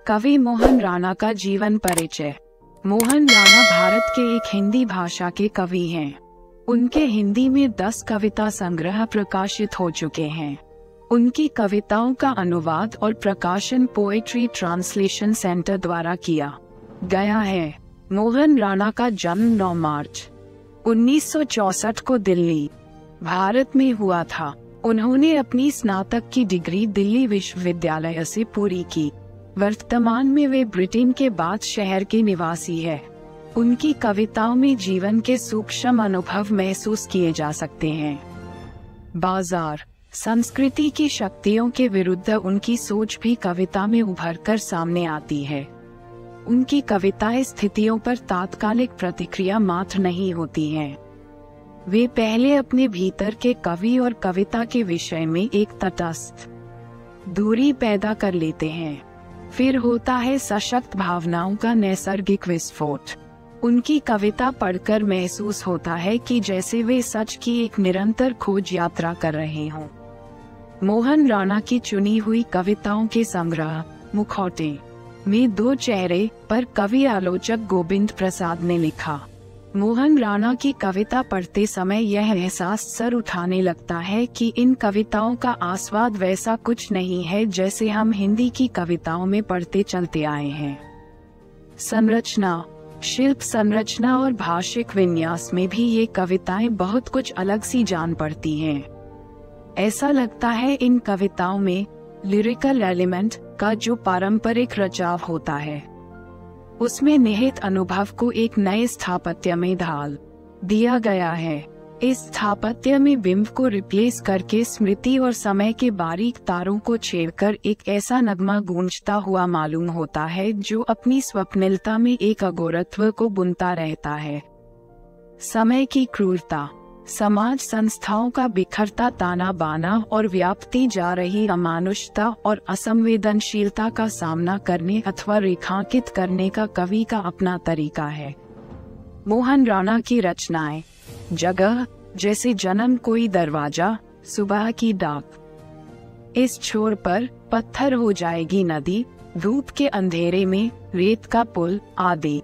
कवि मोहन राणा का जीवन परिचय। मोहन राणा भारत के एक हिंदी भाषा के कवि हैं। उनके हिंदी में 10 कविता संग्रह प्रकाशित हो चुके हैं। उनकी कविताओं का अनुवाद और प्रकाशन पोएट्री ट्रांसलेशन सेंटर द्वारा किया गया है। मोहन राणा का जन्म 9 मार्च 1964 को दिल्ली, भारत में हुआ था। उन्होंने अपनी स्नातक की डिग्री दिल्ली विश्वविद्यालय से पूरी की। वर्तमान में वे ब्रिटेन के बाथ शहर के निवासी है। उनकी कविताओं में जीवन के सूक्ष्म अनुभव महसूस किए जा सकते हैं। बाजार, संस्कृति की शक्तियों के विरुद्ध उनकी सोच भी कविता में उभरकर सामने आती है। उनकी कविताएं स्थितियों पर तात्कालिक प्रतिक्रिया मात्र नहीं होती हैं। वे पहले अपने भीतर के कवि और कविता के विषय में एक तटस्थ दूरी पैदा कर लेते हैं। फिर होता है सशक्त भावनाओं का नैसर्गिक विस्फोट। उनकी कविता पढ़कर महसूस होता है कि जैसे वे सच की एक निरंतर खोज यात्रा कर रहे हों। मोहन राणा की चुनी हुई कविताओं के संग्रह मुखौटे में 2 चेहरे पर कवि आलोचक गोविंद प्रसाद ने लिखा। मोहन राणा की कविता पढ़ते समय यह एहसास सर उठाने लगता है कि इन कविताओं का आस्वाद वैसा कुछ नहीं है जैसे हम हिंदी की कविताओं में पढ़ते चलते आए हैं। संरचना, शिल्प संरचना और भाषिक विन्यास में भी ये कविताएं बहुत कुछ अलग सी जान पड़ती हैं। ऐसा लगता है इन कविताओं में लिरिकल एलिमेंट का जो पारंपरिक रचाव होता है, उसमें निहित अनुभव को एक नए स्थापत्य में ढाल दिया गया है। इस स्थापत्य में बिंब को रिप्लेस करके स्मृति और समय के बारीक तारों को छेड़कर एक ऐसा नगमा गूंजता हुआ मालूम होता है जो अपनी स्वप्निलता में एक अघोरत्व को बुनता रहता है। समय की क्रूरता, समाज संस्थाओं का बिखरता ताना बाना और व्याप्ति जा रही अमानुषता और असंवेदनशीलता का सामना करने अथवा रेखांकित करने का कवि का अपना तरीका है। मोहन राणा की रचनाएं जगह जैसे जन्म कोई दरवाजा, सुबह की डाक, इस छोर पर पत्थर हो जाएगी नदी, धूप के अंधेरे में रेत का पुल आदि